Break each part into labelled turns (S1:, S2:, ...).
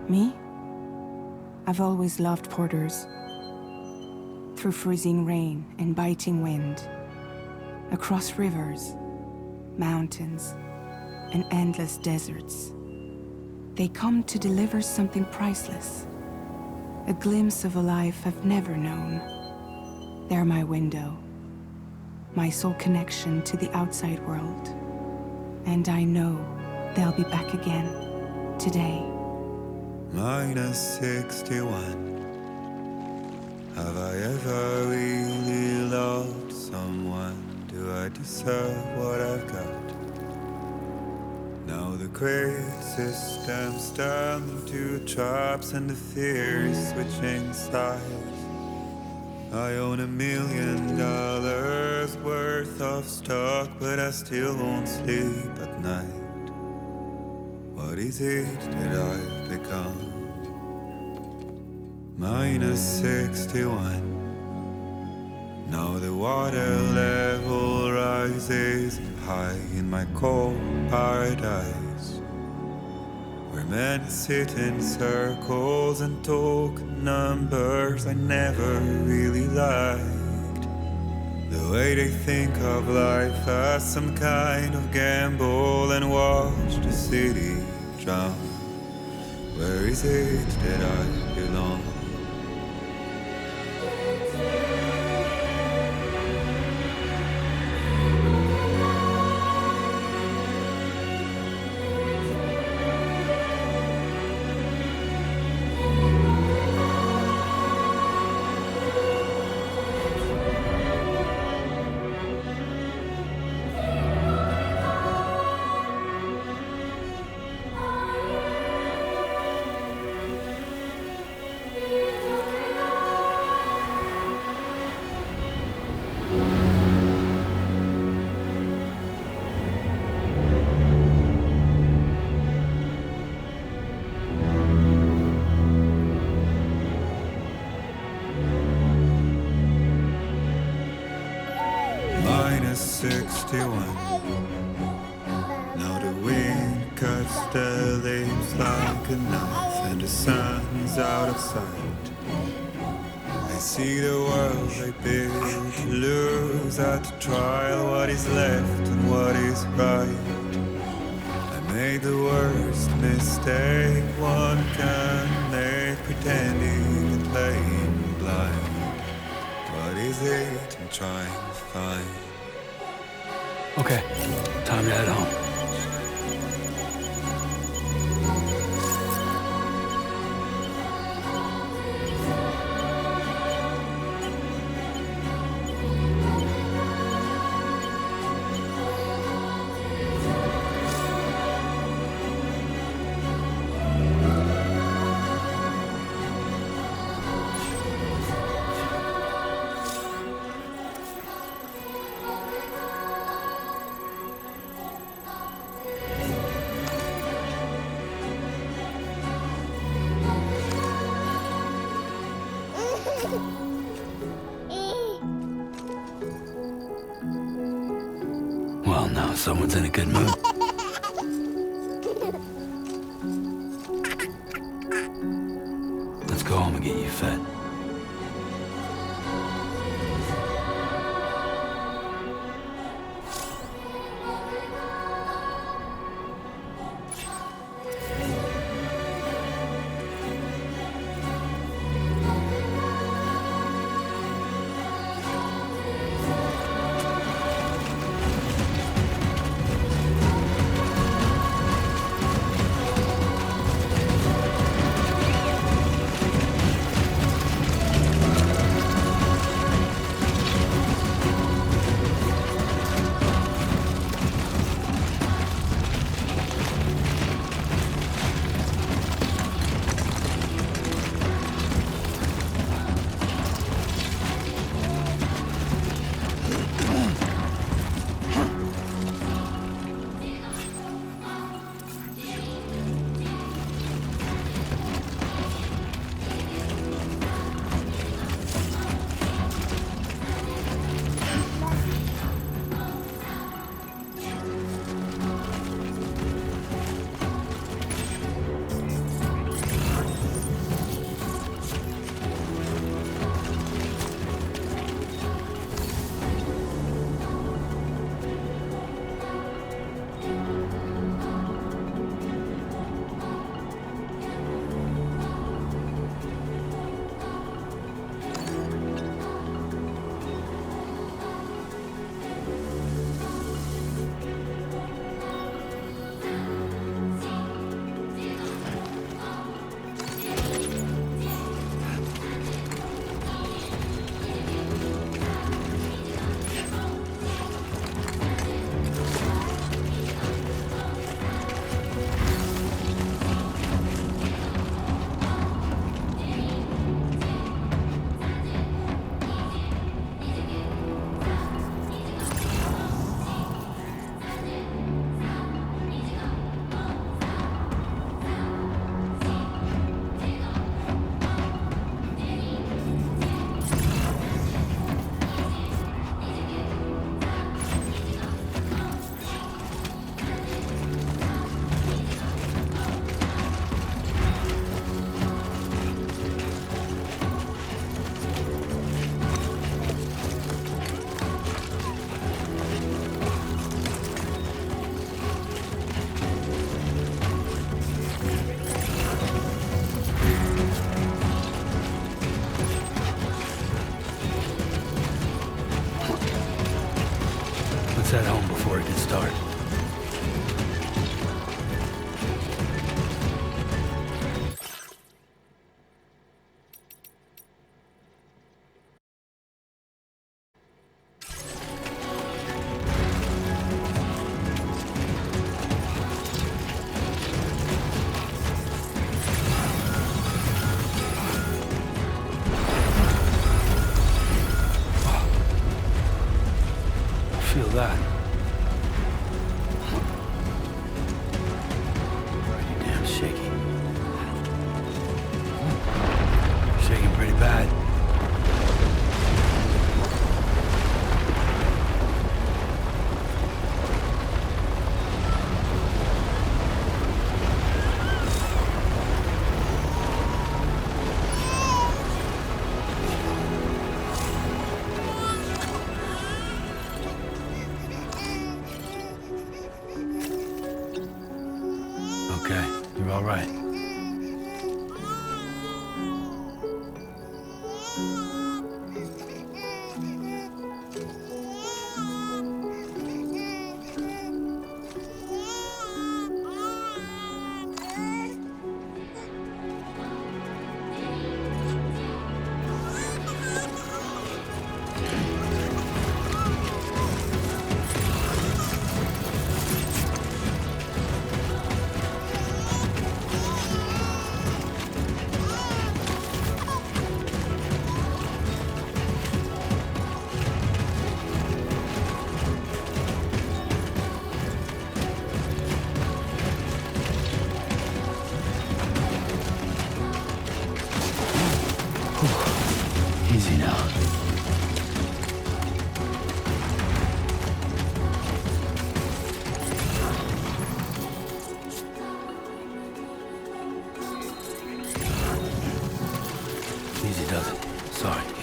S1: Me? I've always loved porters. Through freezing rain and biting wind, across rivers, mountains, and endless deserts, they come to deliver something priceless, a glimpse of a life I've never known. They're my window, my sole connection to the outside world. And I know they'll be back again, today.
S2: Minus 61. Have I ever really loved someone? Do I deserve what I've got? Now the crazy system's turned into traps and the fear is switching sides. I own $1 million worth of stock, but I still won't sleep at night. What is it that I've become? Minus 61. Now the water level rises high in my cold paradise, where men sit in circles and talk numbers I never really liked. The way they think of life as some kind of gamble and watch the city drown. Where is it that I belong? Minus 61. Now the wind cuts the leaves like a knife, and the sun's out of sight. I see the world I built to lose at the trial, what is left and what is right. I made the worst mistake one can make, pretending and playing blind. What is it I'm trying to find?
S3: Okay, time to head home. Well, now someone's in a good mood. Let's go home and get you fed. Head home before it gets dark. Feel that? Pretty damn shaky. Shaking pretty bad. Okay, you're all right. Easy now. Easy does it. Sorry, kid.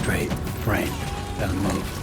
S3: Straight, rain, doesn't move.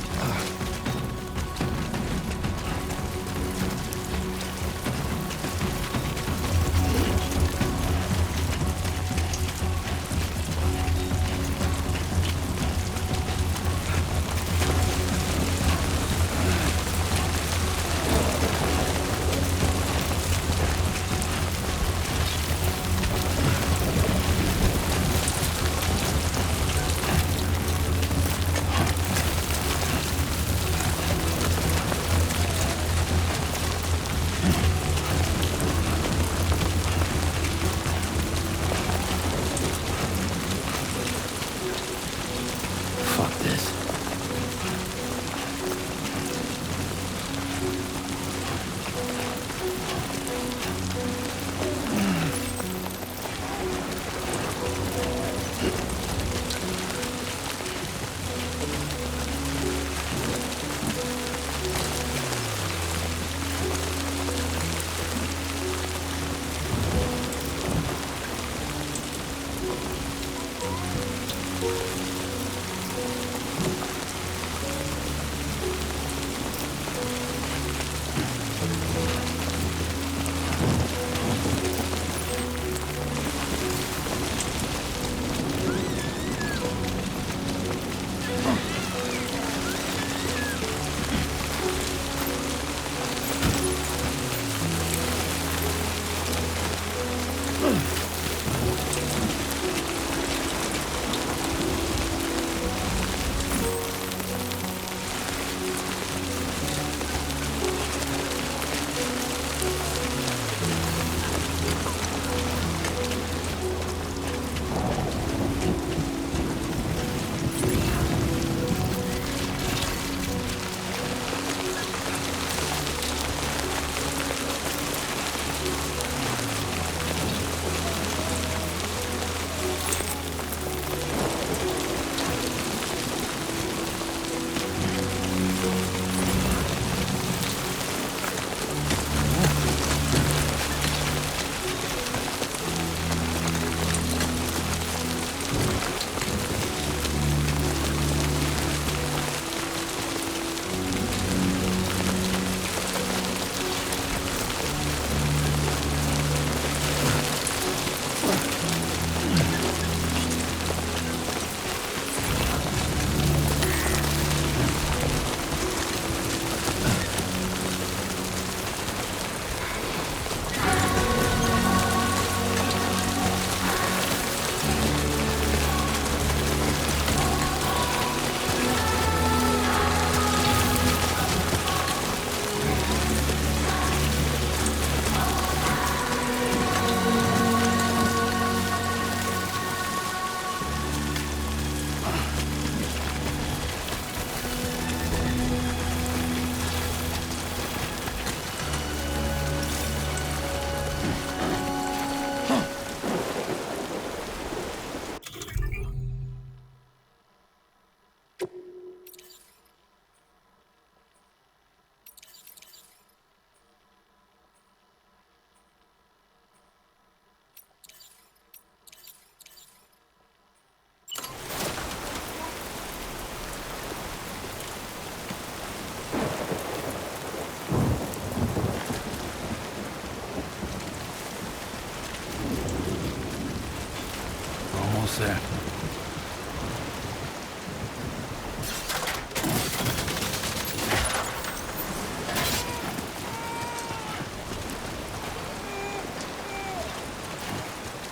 S3: Almost there.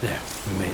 S3: There, we made it.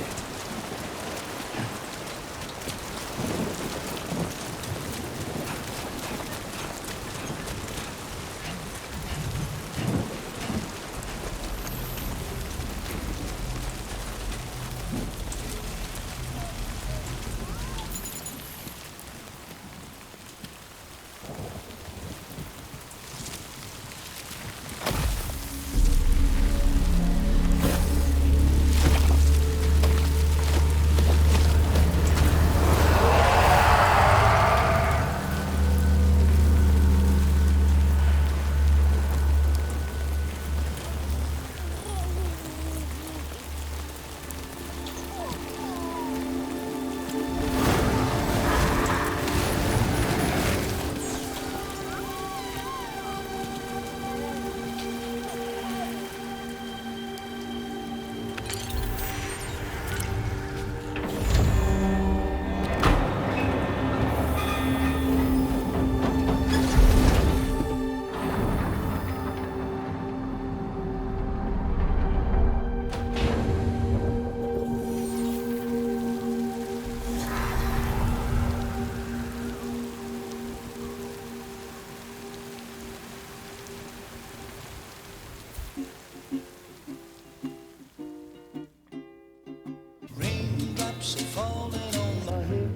S4: Raindrops are falling on my head,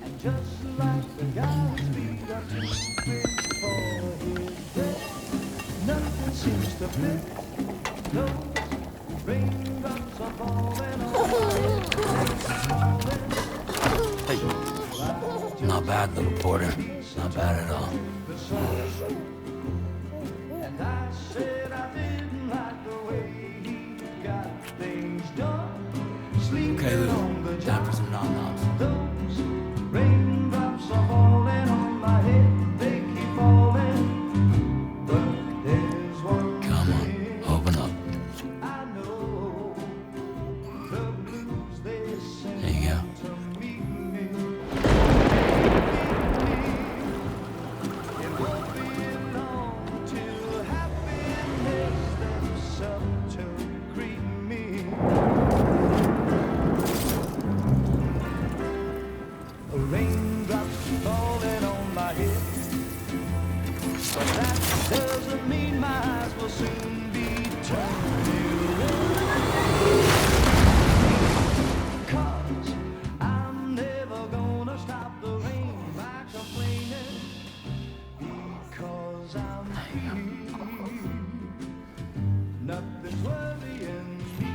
S4: and just like the guy's feet are too big for his bed, nothing seems to fit. Those raindrops are falling on my head.
S3: Hey. Not bad, little porter. Not bad at all.
S4: And I said I didn't like the way he got things done.
S3: Okay, Lou. Time for some nom-noms.
S4: Those raindrops are falling on my head. They keep falling. But there's one
S3: Come on, open up.
S4: I know. The blues they sing
S3: There you go.
S4: to me. It won't be long till happiness steps up to greet me. Raindrops falling on my head, but that doesn't mean my eyes will soon be turning red. 'Cause I'm never gonna stop the rain by complaining, because I'm free. Nothing's worrying me.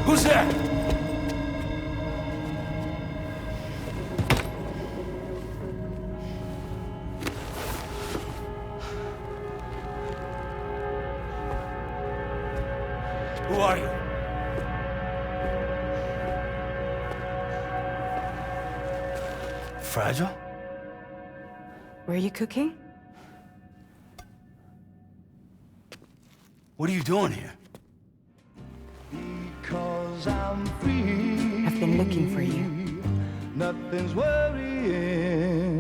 S3: Who's there? Who are you? Fragile?
S1: Were you cooking?
S3: What are you doing here?
S4: Because I'm free.
S1: I've been looking for you.
S4: Nothing's worrying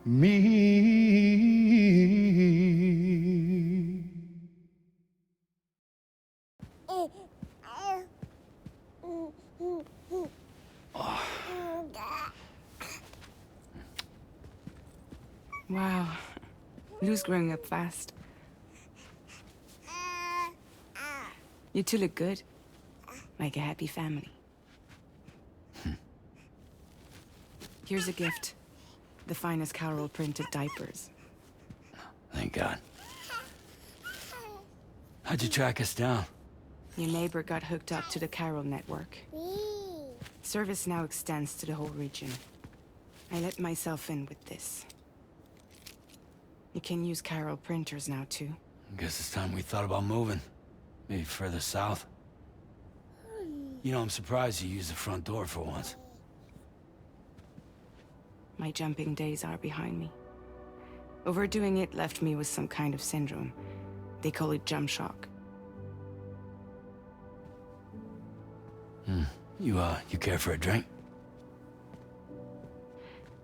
S4: me.
S1: Wow. Lou's growing up fast. You two look good. Like a happy family. Here's a gift. The finest Carol printed diapers.
S3: Thank God. How'd you track us down?
S1: Your neighbor got hooked up to the Carol network. Service now extends to the whole region. I let myself in with this. You can use Carol printers now, too.
S3: Guess it's time we thought about moving. Maybe further south. You know, I'm surprised you used the front door for once.
S1: My jumping days are behind me. Overdoing it left me with some kind of syndrome. They call it jump shock.
S3: You care for a drink?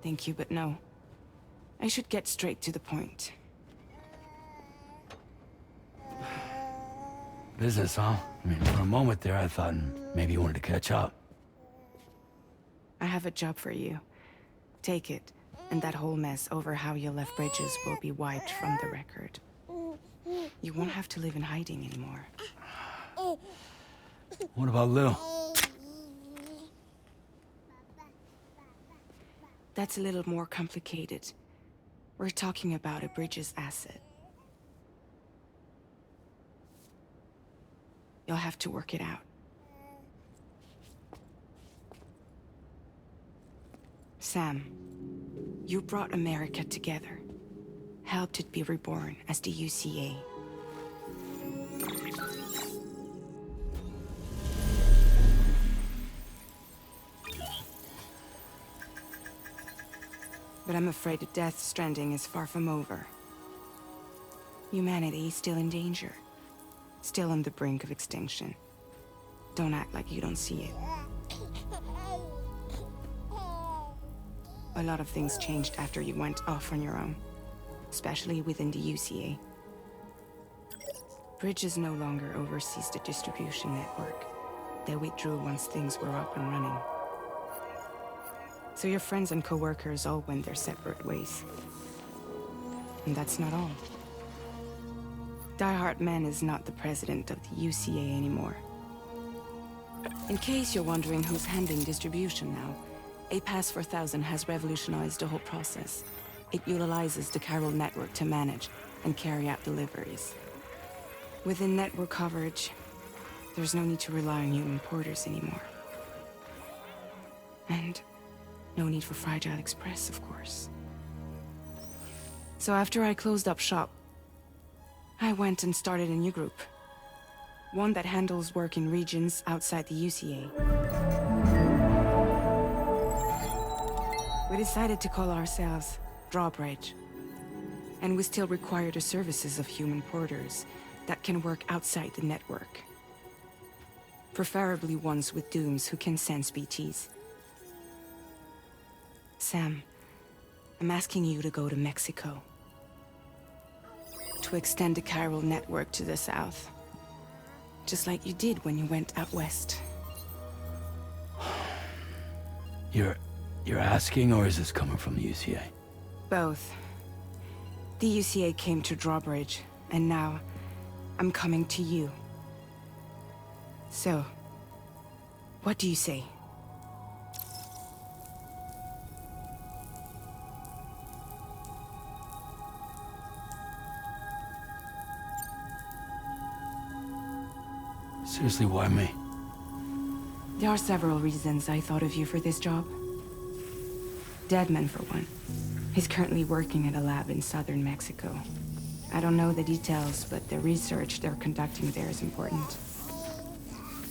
S1: Thank you, but no. I should get straight to the point.
S3: Business, huh? I mean, for a moment there, I thought maybe you wanted to catch up.
S1: I have a job for you. Take it, and that whole mess over how you left bridges will be wiped from the record. You won't have to live in hiding anymore.
S3: What about Lou?
S1: That's a little more complicated. We're talking about a bridges asset. You'll have to work it out. Sam, you brought America together. Helped it be reborn as the UCA. But I'm afraid the death stranding is far from over. Humanity is still in danger. Still on the brink of extinction. Don't act like you don't see it. A lot of things changed after you went off on your own. Especially within the UCA. Bridges no longer oversees the distribution network. They withdrew once things were up and running. So your friends and co-workers all went their separate ways. And that's not all. Die Hard Man is not the president of the UCA anymore. In case you're wondering who's handling distribution now, A Pass 4000 has revolutionized the whole process. It utilizes the Carol network to manage and carry out deliveries. Within network coverage, there's no need to rely on human porters anymore. And no need for Fragile Express, of course. So after I closed up shop, I went and started a new group. One that handles work in regions outside the UCA. We decided to call ourselves Drawbridge. And we still require the services of human porters that can work outside the network. Preferably ones with dooms who can sense BTs. Sam, I'm asking you to go to Mexico. To extend the Carol network to the south. Just like you did when you went out west.
S3: You're asking, or is this coming from the UCA?
S1: Both. The UCA came to Drawbridge, and now I'm coming to you. So, what do you say?
S3: Seriously, why me?
S1: There are several reasons I thought of you for this job. Deadman, for one. He's currently working at a lab in southern Mexico. I don't know the details, but the research they're conducting there is important.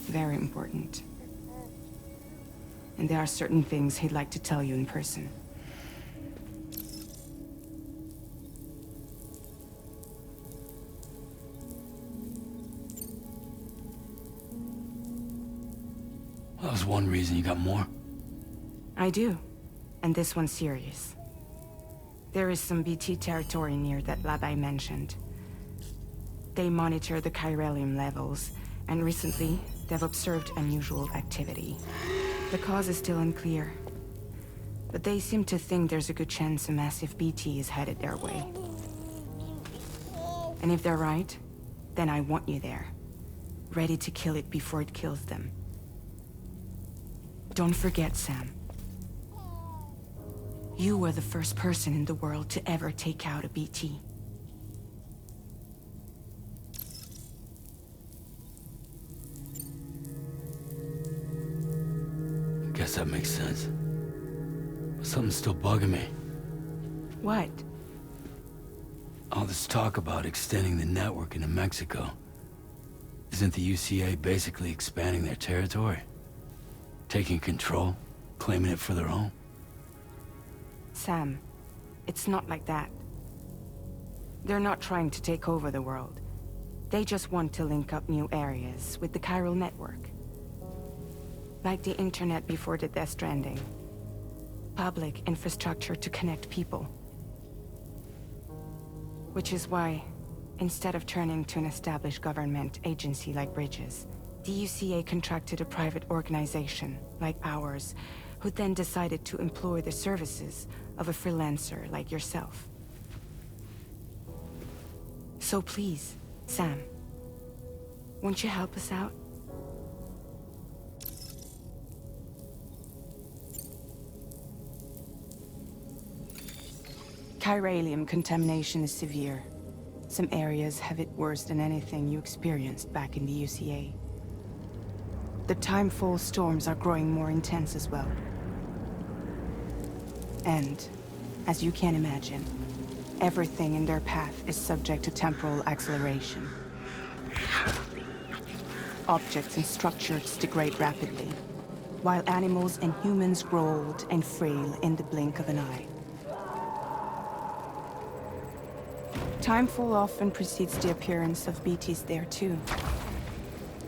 S1: Very important. And there are certain things he'd like to tell you in person.
S3: That was one reason. You got more?
S1: I do. And this one's serious. There is some BT territory near that lab I mentioned. They monitor the chiralium levels, and recently, they've observed unusual activity. The cause is still unclear. But they seem to think there's a good chance a massive BT is headed their way. And if they're right, then I want you there. Ready to kill it before it kills them. Don't forget, Sam. You were the first person in the world to ever take out a BT.
S3: Guess that makes sense. But something's still bugging me.
S1: What?
S3: All this talk about extending the network into Mexico. Isn't the UCA basically expanding their territory? Taking control? Claiming it for their own?
S1: Sam, it's not like that. They're not trying to take over the world. They just want to link up new areas with the chiral network. Like the internet before the Death Stranding. Public infrastructure to connect people. Which is why, instead of turning to an established government agency like Bridges, the UCA contracted a private organization, like ours, who then decided to employ the services of a freelancer like yourself. So please, Sam, won't you help us out? Chiralium contamination is severe. Some areas have it worse than anything you experienced back in the UCA. The timefall storms are growing more intense as well. And, as you can imagine, everything in their path is subject to temporal acceleration. Objects and structures degrade rapidly, while animals and humans grow old and frail in the blink of an eye. Timefall often precedes the appearance of BTs there too.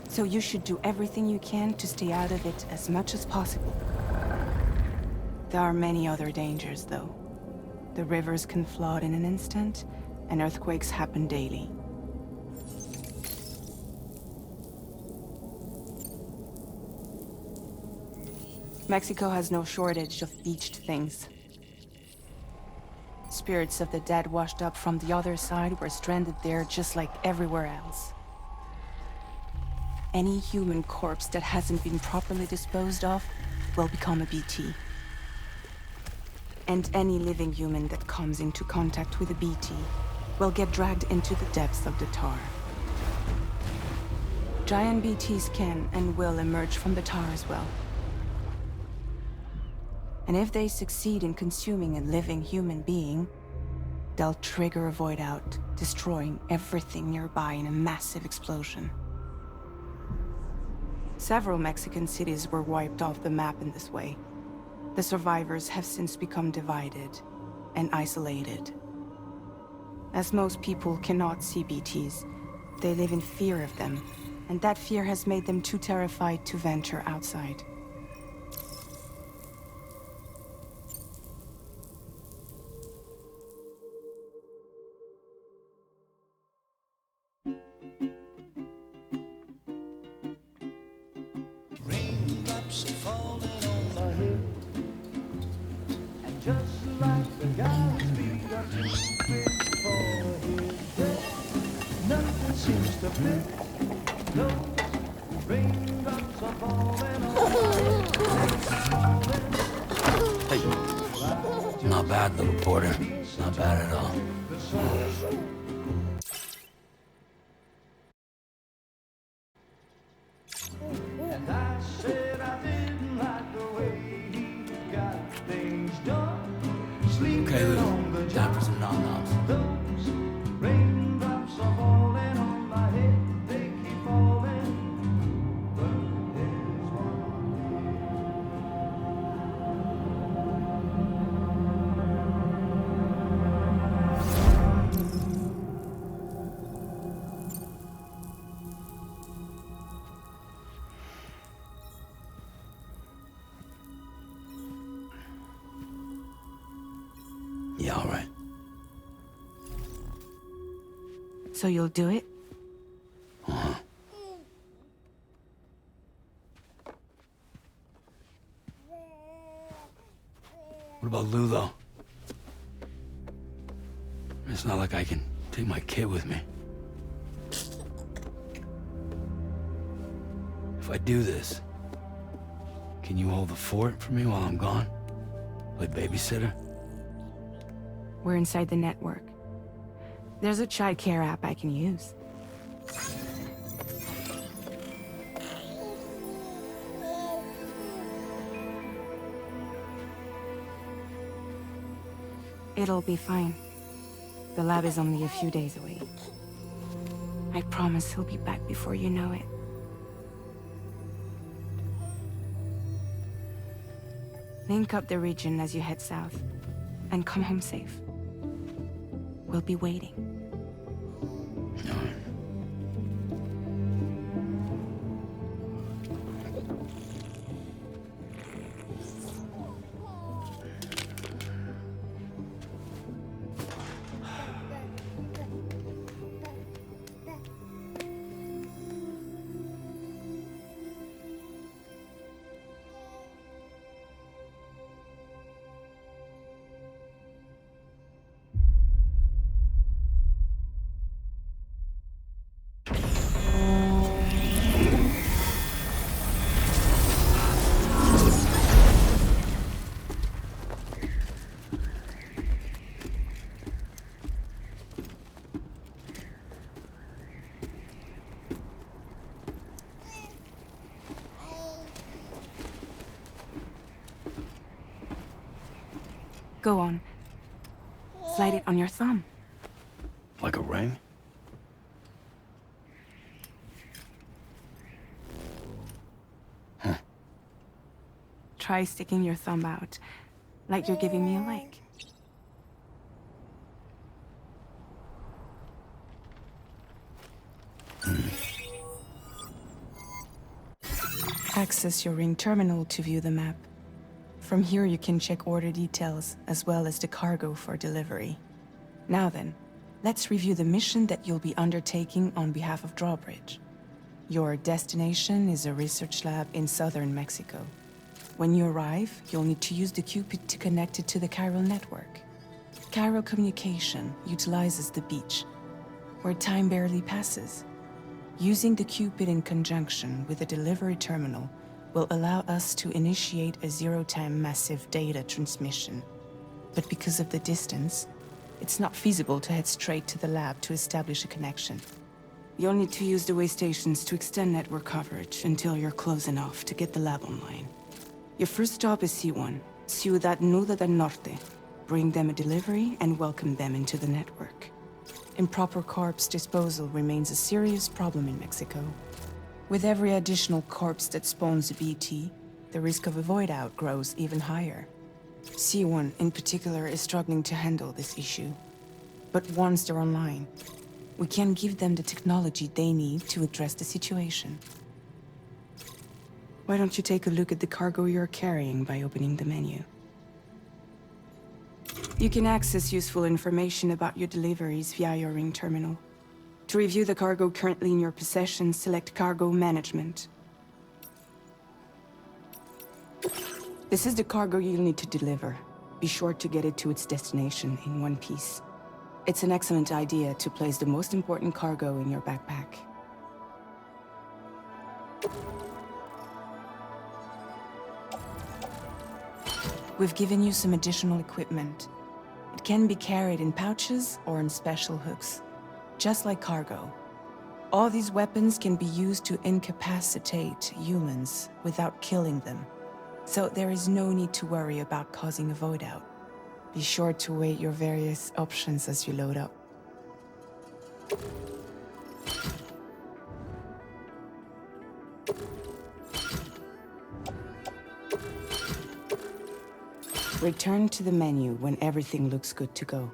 S1: So you should do everything you can to stay out of it as much as possible. There are many other dangers, though. The rivers can flood in an instant, and earthquakes happen daily. Mexico has no shortage of beached things. Spirits of the dead washed up from the other side were stranded there just like everywhere else. Any human corpse that hasn't been properly disposed of will become a BT. And any living human that comes into contact with a BT will get dragged into the depths of the tar. Giant BTs can and will emerge from the tar as well. And if they succeed in consuming a living human being, they'll trigger a void out, destroying everything nearby in a massive explosion. Several Mexican cities were wiped off the map in this way. The survivors have since become divided and isolated. As most people cannot see BTs, they live in fear of them, and that fear has made them too terrified to venture outside.
S4: Raindrops are falling on my head, and just like the guy's feet are too big for his head, nothing seems to fit. No, raindrops are falling on my head.
S3: Hey, not bad, little porter. Not bad at all.
S4: And I said I didn't like the way he got things done. Sleeping
S3: Okay, Lou.
S4: on the
S3: Time
S4: job.
S3: for some nom-noms.
S4: Those raindrops are falling on my head. They keep falling. But there's
S3: Yeah, all right.
S1: So you'll do it?
S3: Uh-huh. What about Lou, though? It's not like I can take my kid with me. If I do this, can you hold the fort for me while I'm gone? Play babysitter?
S1: We're inside the network. There's a child care app I can use. It'll be fine. The lab is only a few days away. I promise he'll be back before you know it. Link up the region as you head south, and come home safe. We'll be waiting. Go on. Slide it on your thumb.
S3: Like a ring?
S1: Try sticking your thumb out, like you're giving me a like. Access your ring terminal to view the map. From here you can check order details, as well as the cargo for delivery. Now then, let's review the mission that you'll be undertaking on behalf of Drawbridge. Your destination is a research lab in southern Mexico. When you arrive, you'll need to use the Cupid to connect it to the chiral network. Chiral communication utilizes the beach, where time barely passes. Using the Cupid in conjunction with the delivery terminal will allow us to initiate a zero-time massive data transmission. But because of the distance, it's not feasible to head straight to the lab to establish a connection. You'll need to use the way stations to extend network coverage until you're close enough to get the lab online. Your first stop is C1, Ciudad Nuda del Norte. Bring them a delivery and welcome them into the network. Improper corpse disposal remains a serious problem in Mexico. With every additional corpse that spawns a BT, the risk of a void out grows even higher. C1 in particular is struggling to handle this issue. But once they're online, we can give them the technology they need to address the situation. Why don't you take a look at the cargo you're carrying by opening the menu? You can access useful information about your deliveries via your ring terminal. To review the cargo currently in your possession, select Cargo Management. This is the cargo you'll need to deliver. Be sure to get it to its destination in one piece. It's an excellent idea to place the most important cargo in your backpack. We've given you some additional equipment. It can be carried in pouches or in special hooks, just like cargo. All these weapons can be used to incapacitate humans without killing them. So there is no need to worry about causing a void out. Be sure to weigh your various options as you load up. Return to the menu when everything looks good to go.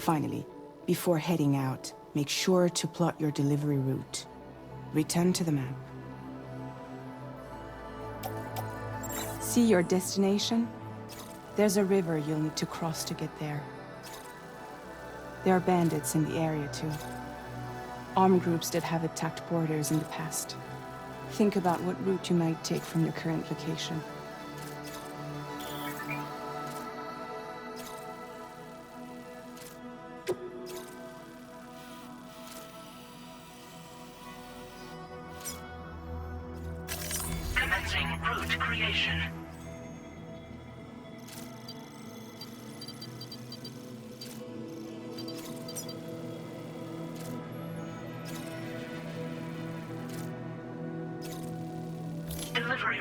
S1: Finally, before heading out, make sure to plot your delivery route. Return to the map. See your destination? There's a river you'll need to cross to get there. There are bandits in the area too. Armed groups that have attacked borders in the past. Think about what route you might take from your current location.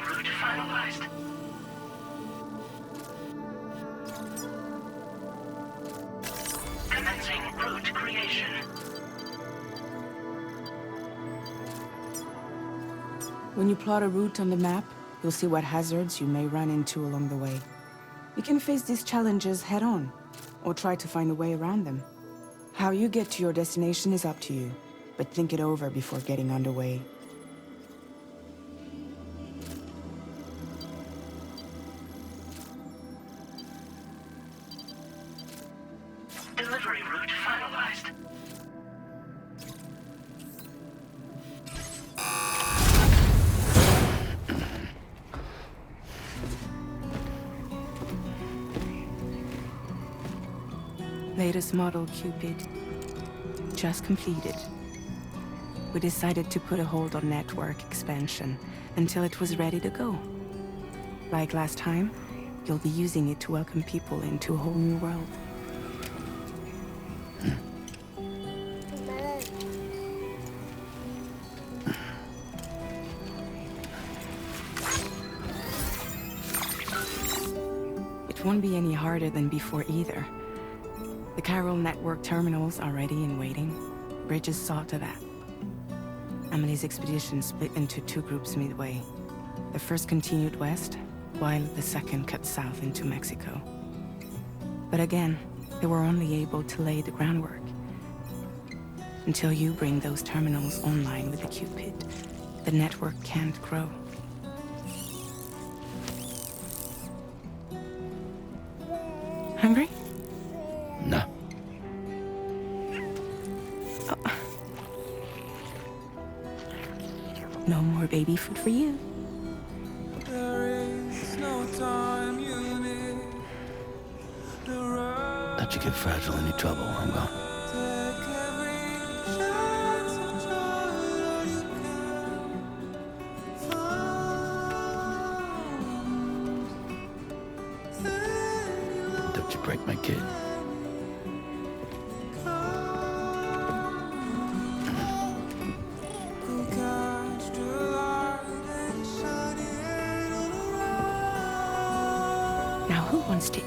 S5: route finalized. Commencing route creation.
S1: When you plot a route on the map, you'll see what hazards you may run into along the way. You can face these challenges head-on, or try to find a way around them. How you get to your destination is up to you, but think it over before getting underway.
S5: Delivery route finalized.
S1: Latest model Cupid. Just completed. We decided to put a hold on network expansion until it was ready to go. Like last time, you'll be using it to welcome people into a whole new world. It won't be any harder than before either. The Chiral network terminals are ready and waiting. Bridges saw to that. Emily's expedition split into two groups midway. The first continued west, while the second cut south into Mexico. But again, they were only able to lay the groundwork. Until you bring those terminals online with the Cupid, the network can't grow. Hungry?
S3: No.
S1: No more baby food for you.
S3: Let you get fragile any trouble, I'm gone. Don't you break my kid.
S1: Now who wants to eat?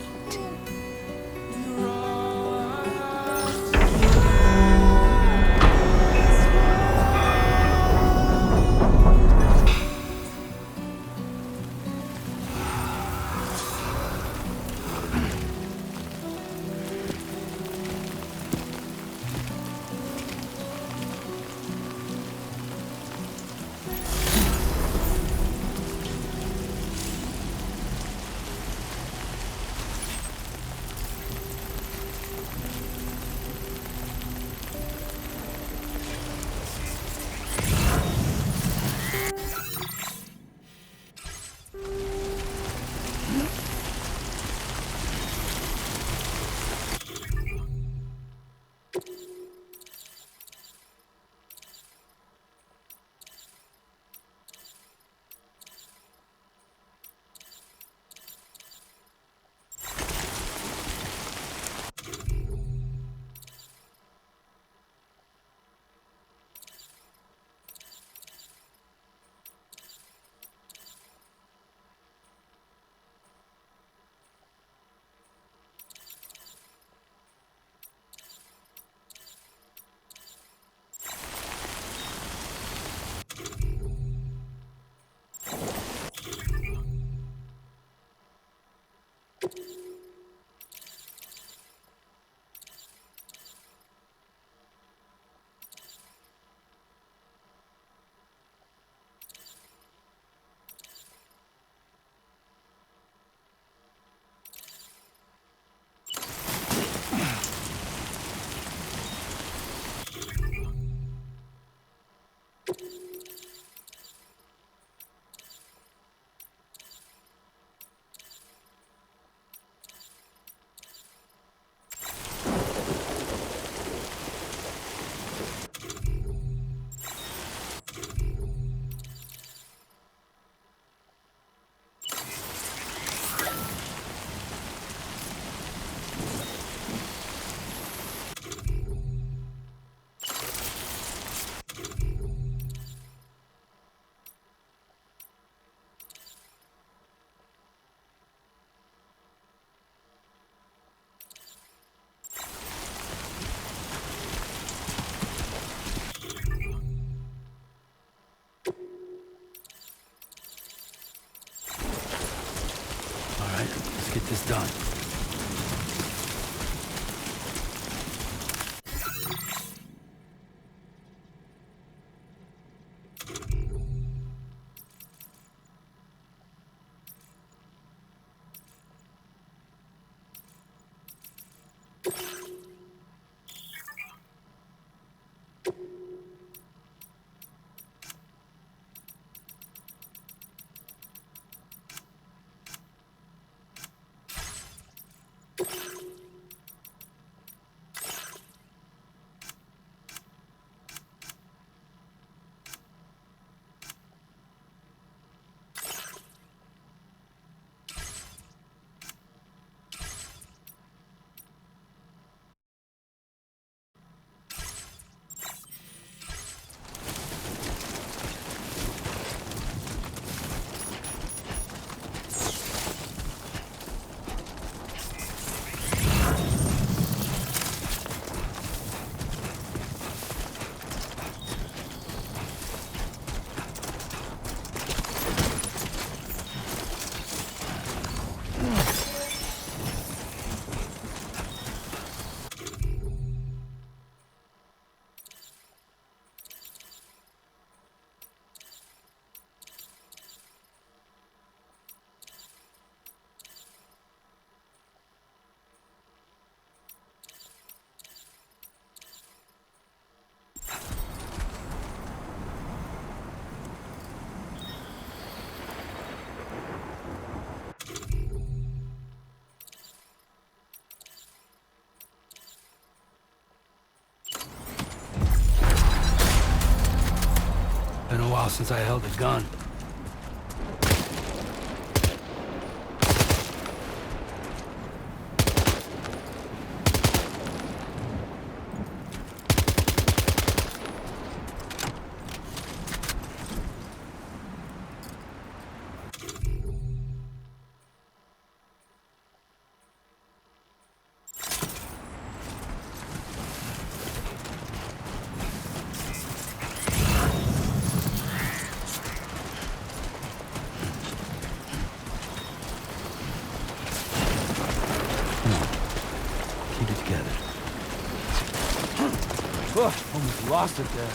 S3: while since I held a gun. Keep it together. Almost lost it there.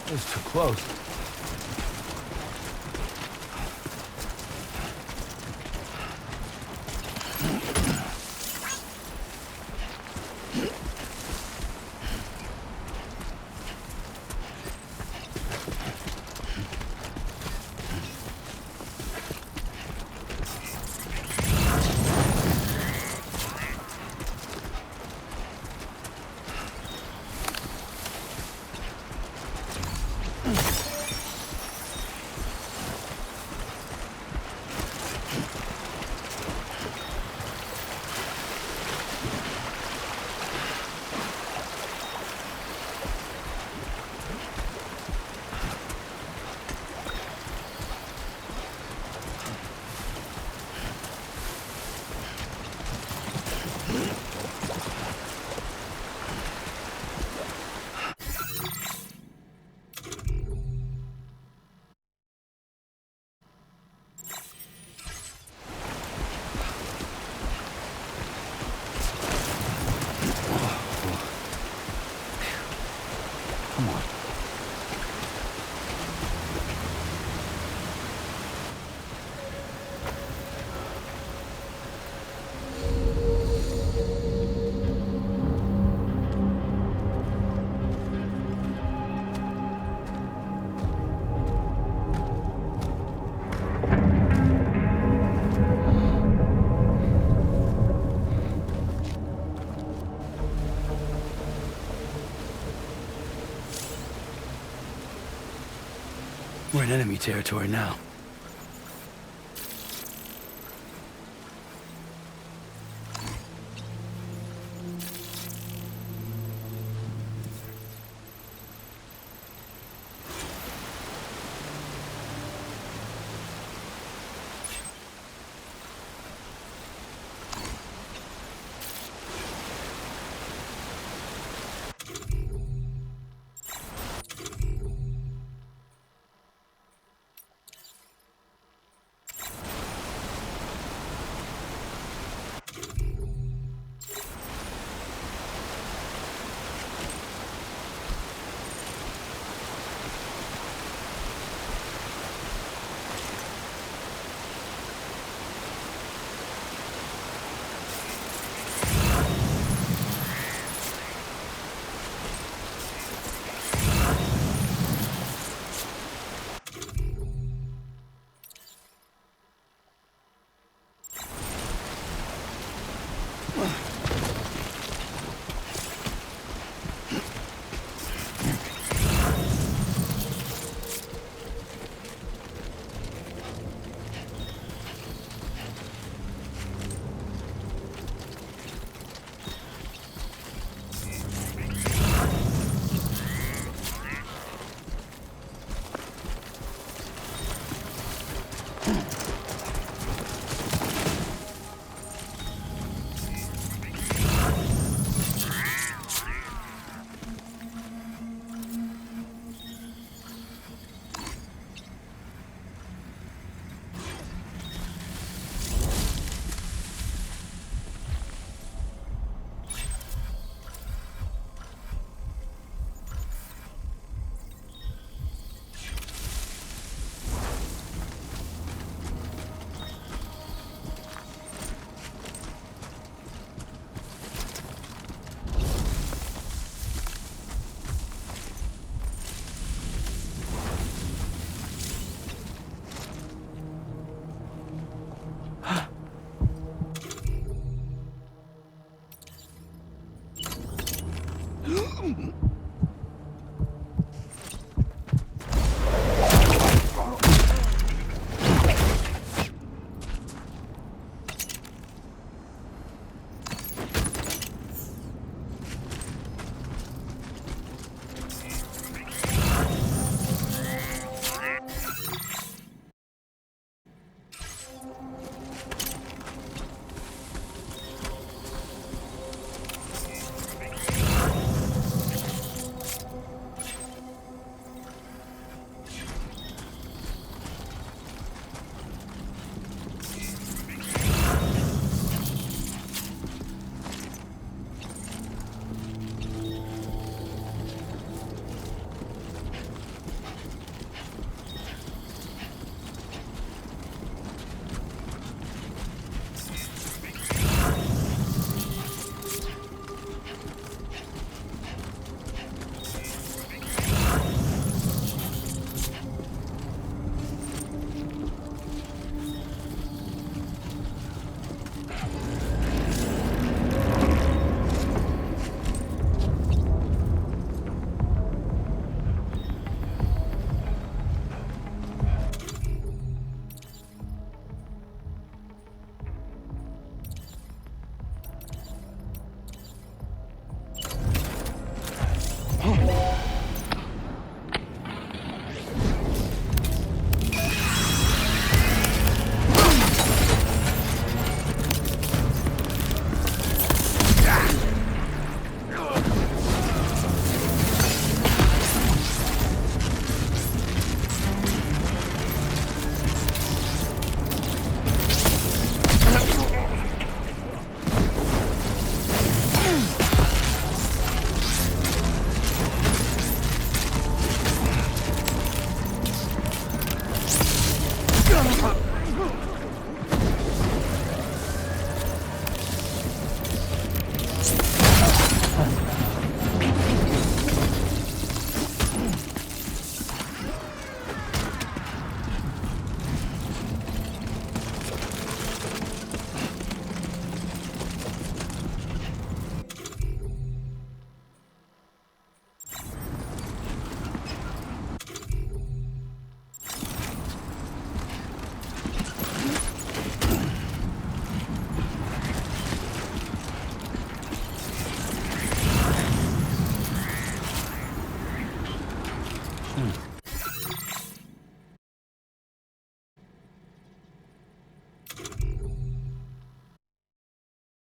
S3: It was too close. Come on. We're in enemy territory now.